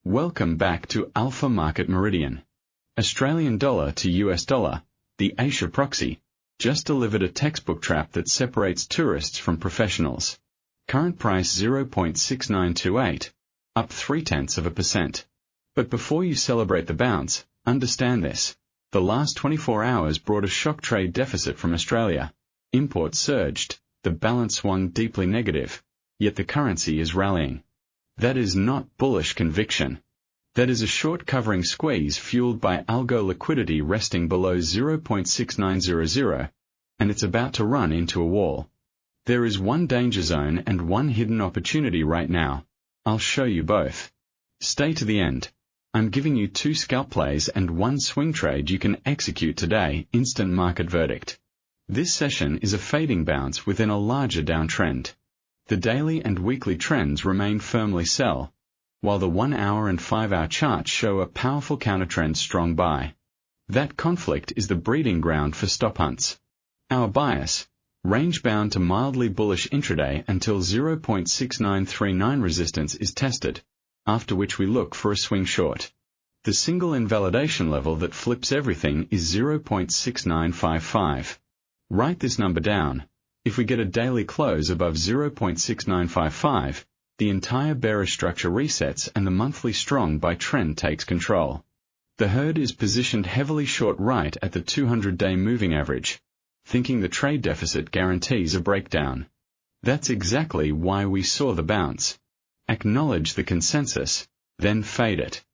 Welcome back to Alpha Market Meridian. Australian dollar to US dollar, the Asia proxy, just delivered a textbook trap that separates tourists from professionals. Current price 0.6928, up 0.3%. But before you celebrate the bounce, understand this. The last 24 hours brought a shock trade deficit from Australia. Imports surged, the balance swung deeply negative, yet the currency is rallying. That is not bullish conviction. That is a short covering squeeze fueled by algo liquidity resting below 0.6900, and it's about to run into a wall. There is one danger zone and one hidden opportunity right now. I'll show you both. Stay to the end. I'm giving you 2 scalp plays and 1 swing trade you can execute today, instant market verdict. This session is a fading bounce within a larger downtrend. The daily and weekly trends remain firmly sell, while the 1-hour and 5-hour charts show a powerful countertrend strong buy. That conflict is the breeding ground for stop hunts. Our bias, range-bound to mildly bullish intraday until 0.6939 resistance is tested, after which we look for a swing short. The single invalidation level that flips everything is 0.6955. Write this number down. If we get a daily close above 0.6955, the entire bearish structure resets and the monthly strong buy trend takes control. The herd is positioned heavily short right at the 200-day moving average, thinking the trade deficit guarantees a breakdown. That's exactly why we saw the bounce. Acknowledge the consensus, then fade it.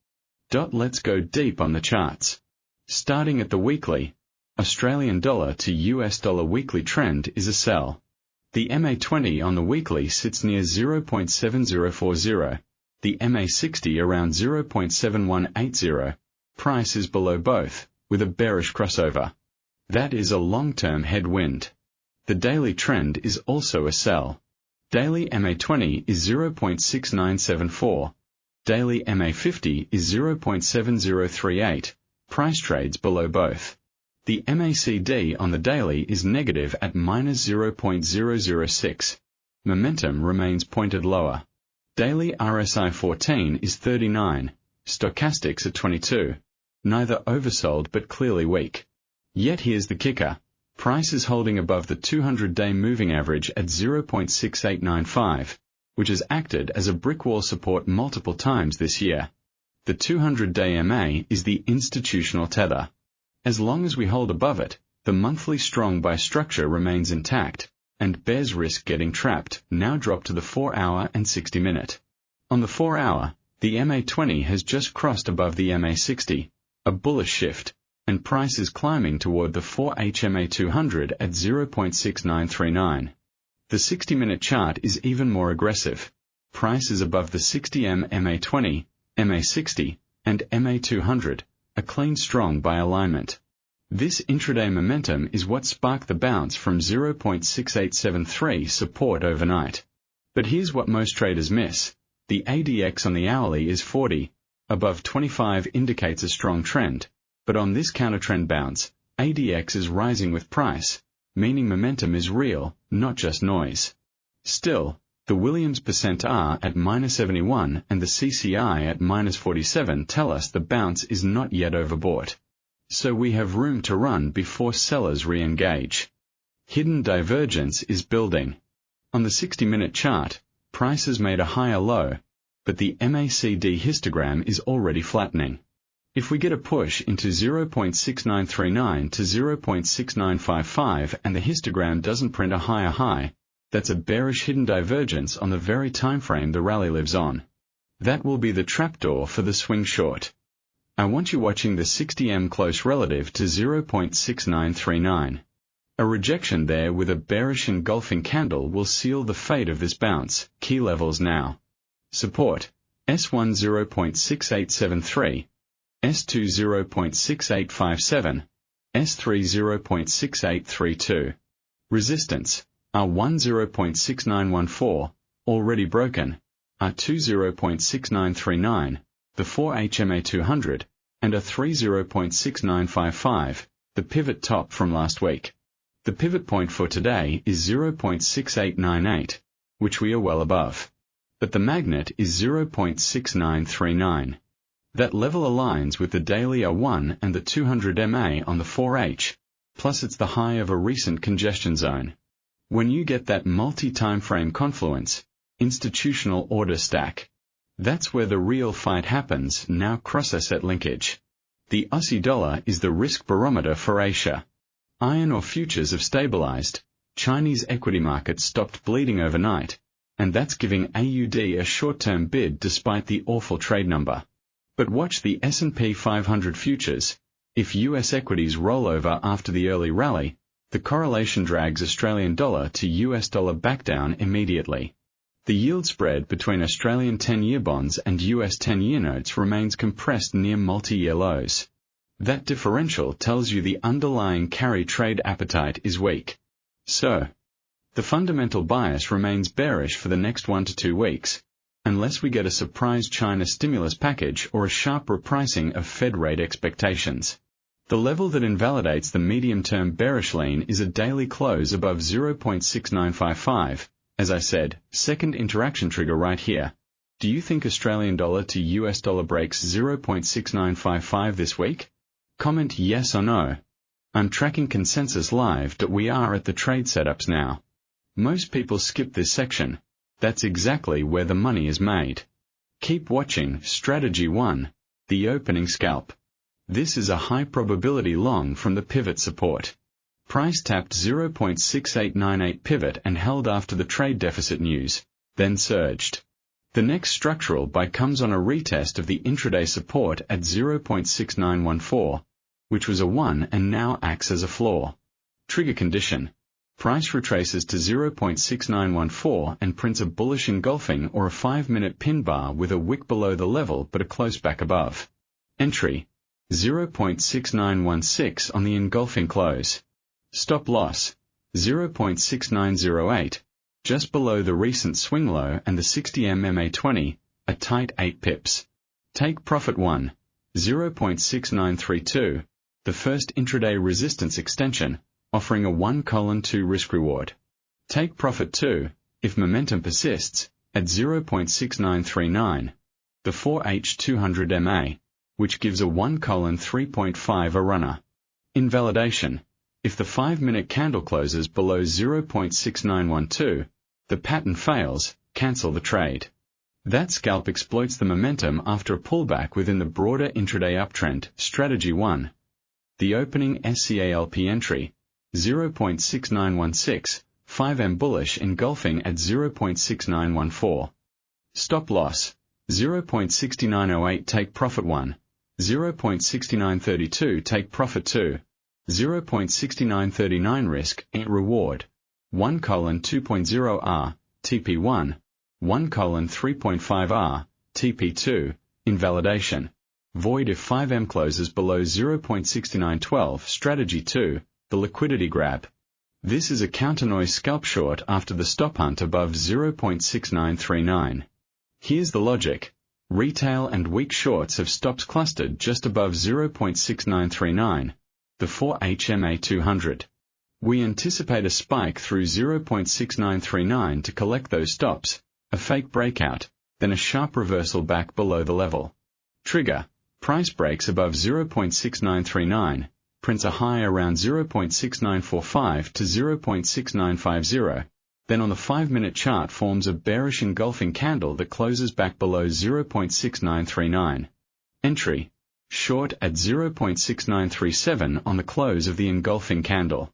Let's go deep on the charts. Starting at the weekly, Australian dollar to US dollar weekly trend is a sell. The MA20 on the weekly sits near 0.7040, the MA60 around 0.7180, price is below both, with a bearish crossover. That is a long-term headwind. The daily trend is also a sell. Daily MA20 is 0.6974, daily MA50 is 0.7038, price trades below both. The MACD on the daily is negative at minus 0.006. Momentum remains pointed lower. Daily RSI 14 is 39, stochastics at 22. Neither oversold but clearly weak. Yet here's the kicker. Price is holding above the 200-day moving average at 0.6895, which has acted as a brick wall support multiple times this year. The 200-day MA is the institutional tether. As long as we hold above it, the monthly strong buy structure remains intact, and bears risk getting trapped now drop to the 4-hour and 60-minute. On the 4-hour, the MA20 has just crossed above the MA60, a bullish shift, and price is climbing toward the 4HMA200 at 0.6939. The 60-minute chart is even more aggressive. Price is above the 60M MA20, MA60, and MA200, a clean strong buy alignment. This intraday momentum is what sparked the bounce from 0.6873 support overnight. But here's what most traders miss. The ADX on the hourly is 40. Above 25 indicates a strong trend. But on this countertrend bounce, ADX is rising with price, meaning momentum is real, not just noise. Still, the Williams percent R at minus 71 and the CCI at minus 47 tell us the bounce is not yet overbought. So we have room to run before sellers re-engage. Hidden divergence is building. On the 60-minute chart, price has made a higher low, but the MACD histogram is already flattening. If we get a push into 0.6939 to 0.6955 and the histogram doesn't print a higher high, that's a bearish hidden divergence on the very timeframe the rally lives on. That will be the trapdoor for the swing short. I want you watching the 60M close relative to 0.6939. A rejection there with a bearish engulfing candle will seal the fate of this bounce. Key levels now. Support. S1 0.6873. S2 0.6857, S3 0.6832. Resistance, R1 0.6914, already broken, R2 0.6939, the 4HMA200, and R3 0.6955, the pivot top from last week. The pivot point for today is 0.6898, which we are well above. but the magnet is 0.6939. That level aligns with the daily A1 and the 200 MA on the 4H, plus it's the high of a recent congestion zone. When you get that multi-time frame confluence, institutional order stack, that's where the real fight happens. Now cross-asset linkage. The Aussie dollar is the risk barometer for Asia. Iron ore futures have stabilized, Chinese equity markets stopped bleeding overnight, and that's giving AUD a short-term bid despite the awful trade number. But watch the S&P 500 futures. If US equities roll over after the early rally, the correlation drags Australian dollar to US dollar back down immediately. The yield spread between Australian 10-year bonds and US 10-year notes remains compressed near multi-year lows. That differential tells you the underlying carry trade appetite is weak. So, the fundamental bias remains bearish for the next 1 to 2 weeks, unless we get a surprise China stimulus package or a sharp repricing of Fed rate expectations. The level that invalidates the medium-term bearish lean is a daily close above 0.6955. As I said, second interaction trigger right here. Do you think Australian dollar to US dollar breaks 0.6955 this week? Comment yes or no. I'm tracking consensus live that we are at the trade setups now. Most people skip this section. That's exactly where the money is made. Keep watching Strategy 1, the opening scalp. This is a high probability long from the pivot support. Price tapped 0.6898 pivot and held after the trade deficit news, then surged. The next structural buy comes on a retest of the intraday support at 0.6914, which was a 1 and now acts as a floor. Trigger condition. Price retraces to 0.6914 and prints a bullish engulfing or a 5-minute pin bar with a wick below the level but a close back above. Entry. 0.6916 on the engulfing close. Stop loss. 0.6908, just below the recent swing low and the 60 MMA20, a tight 8 pips. Take profit 1. 0.6932, the first intraday resistance extension, offering a 1:2 risk reward. Take profit 2, if momentum persists, at 0.6939, the 4H 200 MA, which gives a 1:3.5 a runner. Invalidation. If the 5-minute candle closes below 0.6912, the pattern fails, cancel the trade. That scalp exploits the momentum after a pullback within the broader intraday uptrend. Strategy 1. The opening SCALP entry. 0.6916, 5M bullish engulfing at 0.6914. Stop loss. 0.6908 take profit 1. 0.6932 take profit 2. 0.6939 risk, reward. 1:2.0R, TP1. 1:3.5R, TP2, invalidation. Void if 5M closes below 0.6912. Strategy 2, the liquidity grab. This is a counternoise scalp short after the stop hunt above 0.6939. Here's the logic. Retail and weak shorts have stops clustered just above 0.6939, the 4HMA 200. We anticipate a spike through 0.6939 to collect those stops, a fake breakout, then a sharp reversal back below the level. Trigger. Price breaks above 0.6939, prints a high around 0.6945 to 0.6950, then on the 5-minute chart forms a bearish engulfing candle that closes back below 0.6939. Entry. Short at 0.6937 on the close of the engulfing candle.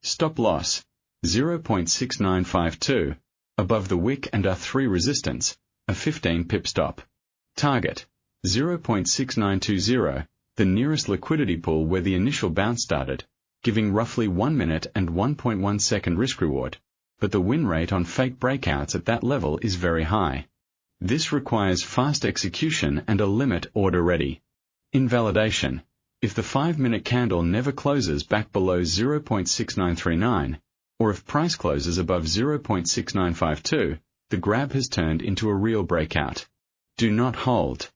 Stop loss. 0.6952, above the wick and R3 resistance, a 15 pip stop. Target. 0.6920, the nearest liquidity pool where the initial bounce started, giving roughly 1 minute and 1.1 second risk reward, but the win rate on fake breakouts at that level is very high. This requires fast execution and a limit order ready. Invalidation. If the 5-minute candle never closes back below 0.6939, or if price closes above 0.6952, the grab has turned into a real breakout. Do not hold.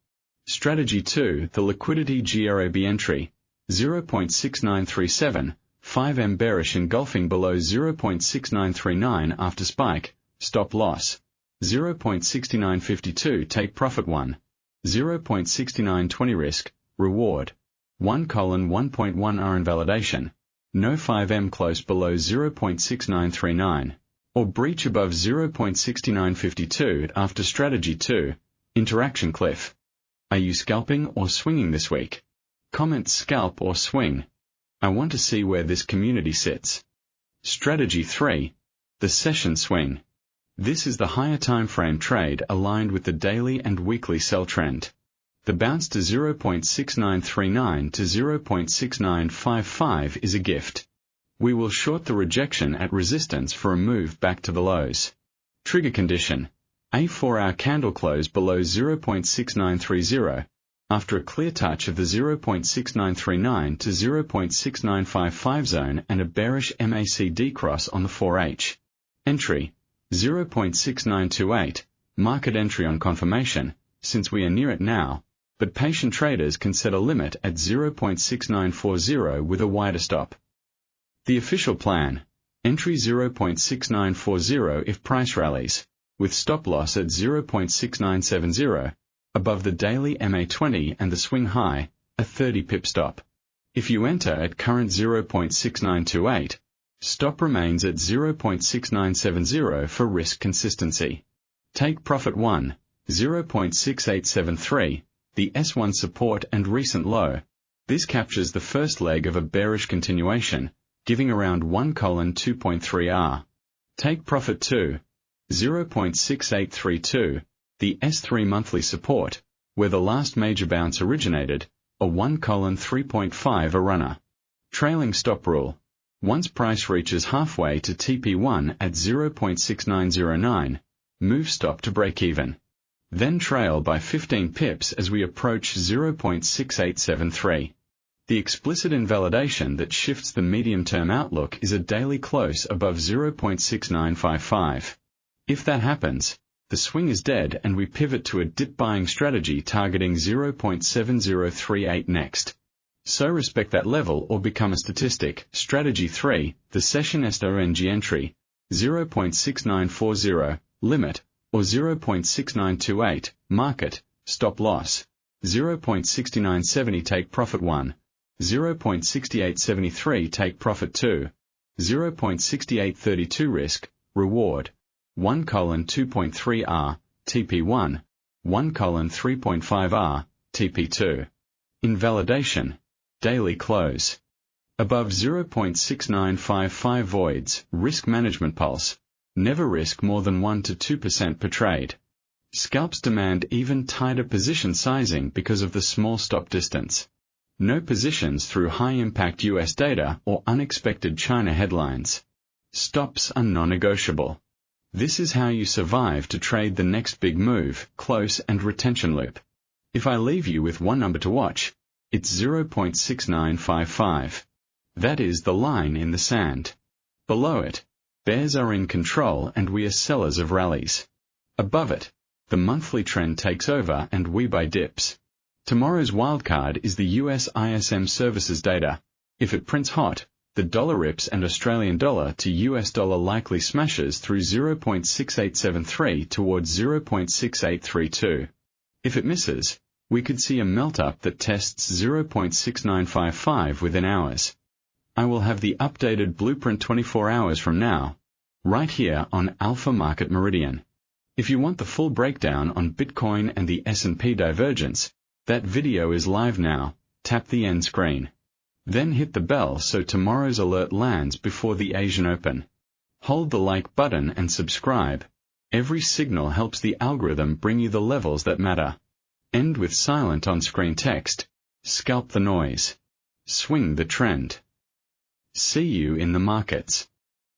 Strategy 2, the liquidity GRAB entry. 0.6937, 5M bearish engulfing below 0.6939 after spike, stop loss. 0.6952 take profit 1, 0.6920 risk, reward, 1:1.1 invalidation, no 5M close below 0.6939, or breach above 0.6952 after strategy 2, interaction cliff. Are you scalping or swinging this week? Comment scalp or swing. I want to see where this community sits. Strategy 3, the session swing. This is the higher time frame trade aligned with the daily and weekly sell trend. The bounce to 0.6939 to 0.6955 is a gift. We will short the rejection at resistance for a move back to the lows. Trigger condition: a 4-hour candle close below 0.6930, after a clear touch of the 0.6939 to 0.6955 zone and a bearish MACD cross on the 4H. Entry: 0.6928, market entry on confirmation, since we are near it now, but patient traders can set a limit at 0.6940 with a wider stop. The official plan: entry 0.6940 if price rallies, with stop loss at 0.6970, above the daily MA20 and the swing high, a 30 pip stop. If you enter at current 0.6928, stop remains at 0.6970 for risk consistency. Take profit 1, 0.6873, the S1 support and recent low. This captures the first leg of a bearish continuation, giving around 1:2.3 R. Take profit 2, 0.6832, the S3 monthly support, where the last major bounce originated, a 1:3.5 a runner. Trailing stop rule: once price reaches halfway to TP1 at 0.6909, move stop to break even. Then trail by 15 pips as we approach 0.6873. The explicit invalidation that shifts the medium-term outlook is a daily close above 0.6955. If that happens, the swing is dead and we pivot to a dip buying strategy targeting 0.7038 next. So respect that level or become a statistic. Strategy 3, the session SRNG entry, 0.6940, limit, or 0.6928, market, stop loss, 0.6970 take profit 1, 0.6873 take profit 2, 0.6832 risk, reward, 1:2.3 R, TP1, 1:3.5 R, TP2. Invalidation, daily close. Above 0.6955 voids, risk management pulse. Never risk more than 1 to 2% per trade. Scalps demand even tighter position sizing because of the small stop distance. No positions through high-impact US data or unexpected China headlines. Stops are non-negotiable. This is how you survive to trade the next big move, close and retention loop. If I leave you with one number to watch, it's 0.6955. That is the line in the sand. Below it, bears are in control and we are sellers of rallies. Above it, the monthly trend takes over and we buy dips. Tomorrow's wildcard is the US ISM services data. If it prints hot, the dollar rips and Australian dollar to US dollar likely smashes through 0.6873 towards 0.6832. If it misses, we could see a melt-up that tests 0.6955 within hours. I will have the updated blueprint 24 hours from now, right here on Alpha Market Meridian. If you want the full breakdown on Bitcoin and the S&P divergence, that video is live now. Tap the end screen. Then hit the bell so tomorrow's alert lands before the Asian Open. Hold the like button and subscribe. Every signal helps the algorithm bring you the levels that matter. End with silent on-screen text. Scalp the noise. Swing the trend. See you in the markets.